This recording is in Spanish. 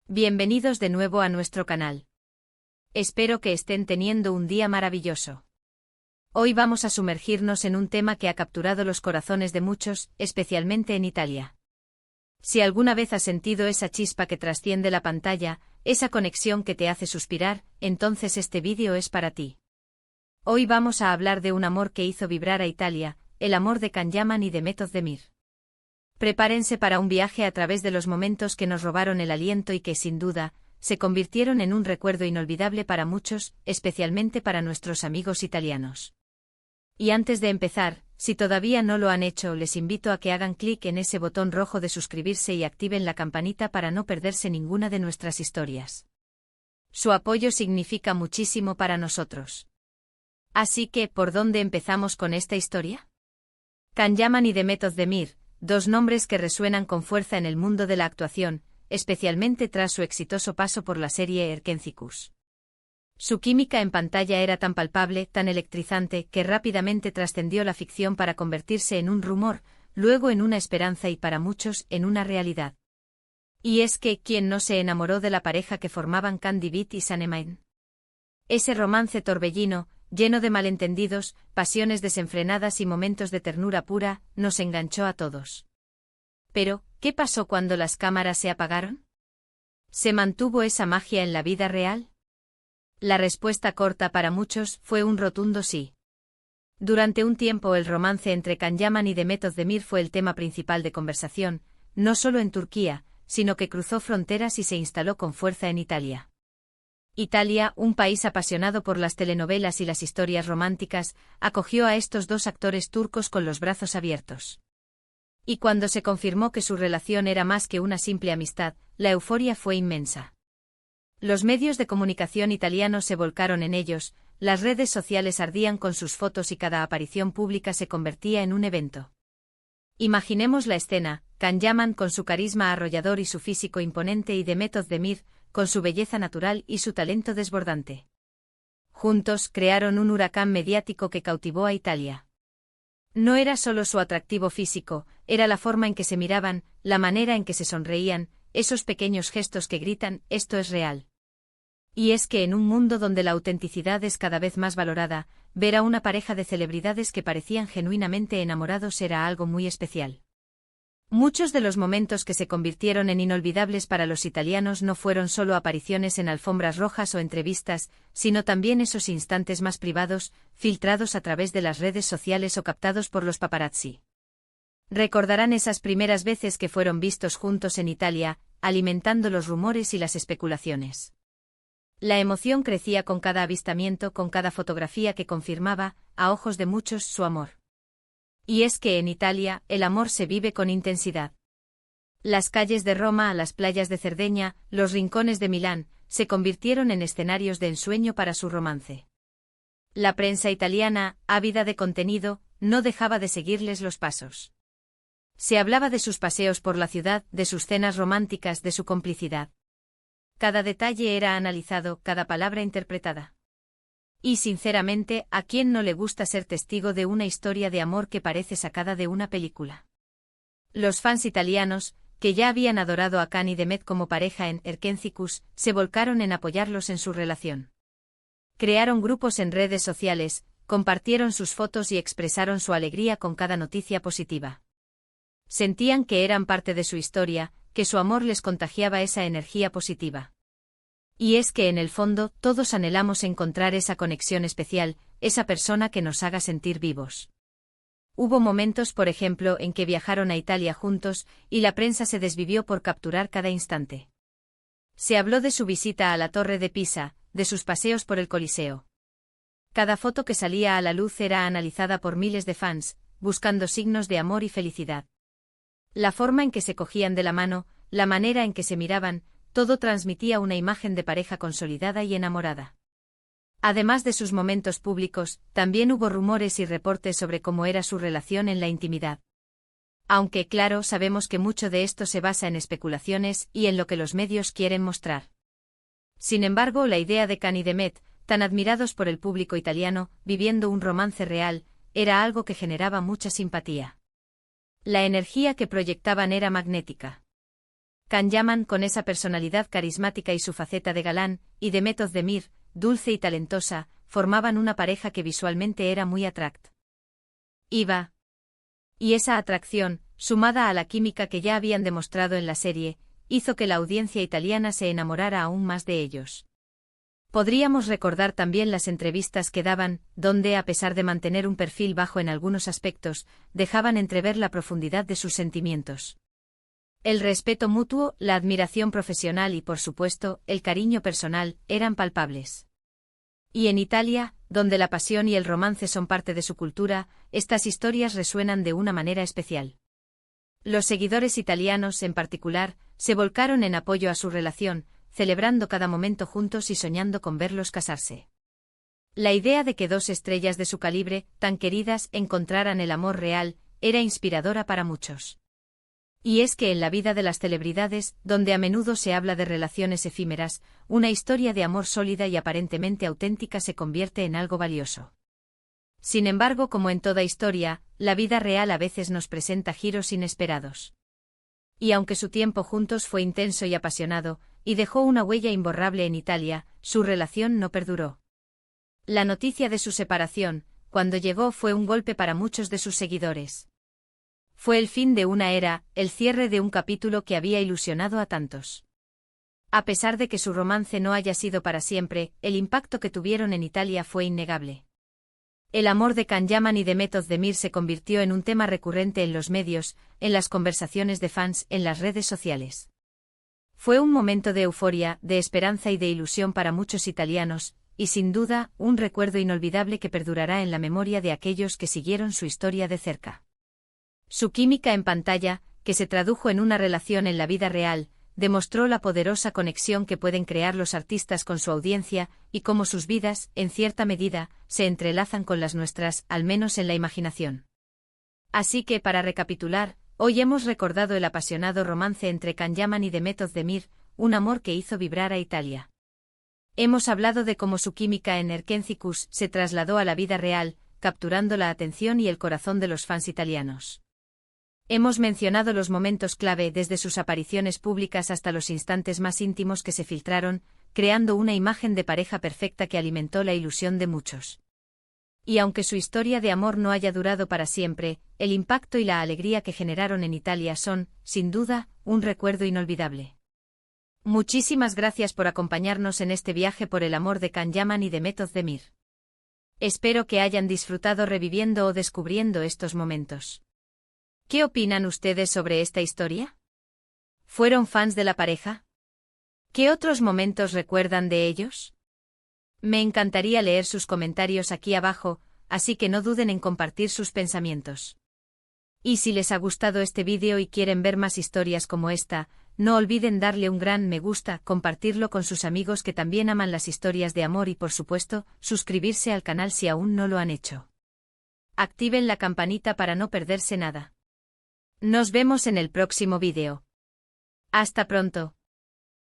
Bienvenidos de nuevo a nuestro canal. Espero que estén teniendo un día maravilloso. Hoy vamos a sumergirnos en un tema que ha capturado los corazones de muchos, especialmente en Italia. Si alguna vez has sentido esa chispa que trasciende la pantalla, esa conexión que te hace suspirar, entonces este vídeo es para ti. Hoy vamos a hablar de un amor que hizo vibrar a Italia, el amor de Can Yaman y de Method Demir. Prepárense para un viaje a través de los momentos que nos robaron el aliento y que, sin duda, se convirtieron en un recuerdo inolvidable para muchos, especialmente para nuestros amigos italianos. Y antes de empezar, si todavía no lo han hecho, les invito a que hagan clic en ese botón rojo de suscribirse y activen la campanita para no perderse ninguna de nuestras historias. Su apoyo significa muchísimo para nosotros. Así que, ¿por dónde empezamos con esta historia? Can Yaman y Method Demir, dos nombres que resuenan con fuerza en el mundo de la actuación, especialmente tras su exitoso paso por la serie Erkenzicus. Su química en pantalla era tan palpable, tan electrizante, que rápidamente trascendió la ficción para convertirse en un rumor, luego en una esperanza y para muchos en una realidad. Y es que, ¿quién no se enamoró de la pareja que formaban Candy Beat y Sanemain? Ese romance torbellino, lleno de malentendidos, pasiones desenfrenadas y momentos de ternura pura, nos enganchó a todos. Pero, ¿qué pasó cuando las cámaras se apagaron? ¿Se mantuvo esa magia en la vida real? La respuesta corta para muchos fue un rotundo sí. Durante un tiempo el romance entre Can Yaman y Method Demir fue el tema principal de conversación, no solo en Turquía, sino que cruzó fronteras y se instaló con fuerza en Italia. Italia, un país apasionado por las telenovelas y las historias románticas, acogió a estos dos actores turcos con los brazos abiertos. Y cuando se confirmó que su relación era más que una simple amistad, la euforia fue inmensa. Los medios de comunicación italianos se volcaron en ellos, las redes sociales ardían con sus fotos y cada aparición pública se convertía en un evento. Imaginemos la escena: Can Yaman con su carisma arrollador y su físico imponente y Method Demir, con su belleza natural y su talento desbordante. Juntos crearon un huracán mediático que cautivó a Italia. No era solo su atractivo físico, era la forma en que se miraban, la manera en que se sonreían, esos pequeños gestos que gritan, esto es real. Y es que en un mundo donde la autenticidad es cada vez más valorada, ver a una pareja de celebridades que parecían genuinamente enamorados era algo muy especial. Muchos de los momentos que se convirtieron en inolvidables para los italianos no fueron solo apariciones en alfombras rojas o entrevistas, sino también esos instantes más privados, filtrados a través de las redes sociales o captados por los paparazzi. Recordarán esas primeras veces que fueron vistos juntos en Italia, alimentando los rumores y las especulaciones. La emoción crecía con cada avistamiento, con cada fotografía que confirmaba, a ojos de muchos, su amor. Y es que en Italia, el amor se vive con intensidad. Las calles de Roma, las playas de Cerdeña, los rincones de Milán, se convirtieron en escenarios de ensueño para su romance. La prensa italiana, ávida de contenido, no dejaba de seguirles los pasos. Se hablaba de sus paseos por la ciudad, de sus cenas románticas, de su complicidad. Cada detalle era analizado, cada palabra interpretada. Y sinceramente, ¿a quién no le gusta ser testigo de una historia de amor que parece sacada de una película? Los fans italianos, que ya habían adorado a Can y Method como pareja en Erkenzicus, se volcaron en apoyarlos en su relación. Crearon grupos en redes sociales, compartieron sus fotos y expresaron su alegría con cada noticia positiva. Sentían que eran parte de su historia, que su amor les contagiaba esa energía positiva. Y es que en el fondo todos anhelamos encontrar esa conexión especial, esa persona que nos haga sentir vivos. Hubo momentos, por ejemplo, en que viajaron a Italia juntos, y la prensa se desvivió por capturar cada instante. Se habló de su visita a la Torre de Pisa, de sus paseos por el Coliseo. Cada foto que salía a la luz era analizada por miles de fans, buscando signos de amor y felicidad. La forma en que se cogían de la mano, la manera en que se miraban, todo transmitía una imagen de pareja consolidada y enamorada. Además de sus momentos públicos, también hubo rumores y reportes sobre cómo era su relación en la intimidad. Aunque, claro, sabemos que mucho de esto se basa en especulaciones y en lo que los medios quieren mostrar. Sin embargo, la idea de Can y Method, tan admirados por el público italiano, viviendo un romance real, era algo que generaba mucha simpatía. La energía que proyectaban era magnética. Can Yaman, con esa personalidad carismática y su faceta de galán, y Demet Özdemir, dulce y talentosa, formaban una pareja que visualmente era muy atractiva. Y esa atracción, sumada a la química que ya habían demostrado en la serie, hizo que la audiencia italiana se enamorara aún más de ellos. Podríamos recordar también las entrevistas que daban, donde, a pesar de mantener un perfil bajo en algunos aspectos, dejaban entrever la profundidad de sus sentimientos. El respeto mutuo, la admiración profesional y, por supuesto, el cariño personal, eran palpables. Y en Italia, donde la pasión y el romance son parte de su cultura, estas historias resuenan de una manera especial. Los seguidores italianos, en particular, se volcaron en apoyo a su relación, celebrando cada momento juntos y soñando con verlos casarse. La idea de que dos estrellas de su calibre, tan queridas, encontraran el amor real, era inspiradora para muchos. Y es que en la vida de las celebridades, donde a menudo se habla de relaciones efímeras, una historia de amor sólida y aparentemente auténtica se convierte en algo valioso. Sin embargo, como en toda historia, la vida real a veces nos presenta giros inesperados. Y aunque su tiempo juntos fue intenso y apasionado, y dejó una huella imborrable en Italia, su relación no perduró. La noticia de su separación, cuando llegó, fue un golpe para muchos de sus seguidores. Fue el fin de una era, el cierre de un capítulo que había ilusionado a tantos. A pesar de que su romance no haya sido para siempre, el impacto que tuvieron en Italia fue innegable. El amor de Can Yaman y Demet Özdemir se convirtió en un tema recurrente en los medios, en las conversaciones de fans, en las redes sociales. Fue un momento de euforia, de esperanza y de ilusión para muchos italianos, y sin duda, un recuerdo inolvidable que perdurará en la memoria de aquellos que siguieron su historia de cerca. Su química en pantalla, que se tradujo en una relación en la vida real, demostró la poderosa conexión que pueden crear los artistas con su audiencia, y cómo sus vidas, en cierta medida, se entrelazan con las nuestras, al menos en la imaginación. Así que, para recapitular, hoy hemos recordado el apasionado romance entre Can Yaman y Demet Özdemir, un amor que hizo vibrar a Italia. Hemos hablado de cómo su química en Erkencicus se trasladó a la vida real, capturando la atención y el corazón de los fans italianos. Hemos mencionado los momentos clave desde sus apariciones públicas hasta los instantes más íntimos que se filtraron, creando una imagen de pareja perfecta que alimentó la ilusión de muchos. Y aunque su historia de amor no haya durado para siempre, el impacto y la alegría que generaron en Italia son, sin duda, un recuerdo inolvidable. Muchísimas gracias por acompañarnos en este viaje por el amor de Can Yaman y Demet Özdemir. Espero que hayan disfrutado reviviendo o descubriendo estos momentos. ¿Qué opinan ustedes sobre esta historia? ¿Fueron fans de la pareja? ¿Qué otros momentos recuerdan de ellos? Me encantaría leer sus comentarios aquí abajo, así que no duden en compartir sus pensamientos. Y si les ha gustado este vídeo y quieren ver más historias como esta, no olviden darle un gran me gusta, compartirlo con sus amigos que también aman las historias de amor y, por supuesto, suscribirse al canal si aún no lo han hecho. Activen la campanita para no perderse nada. Nos vemos en el próximo vídeo. Hasta pronto.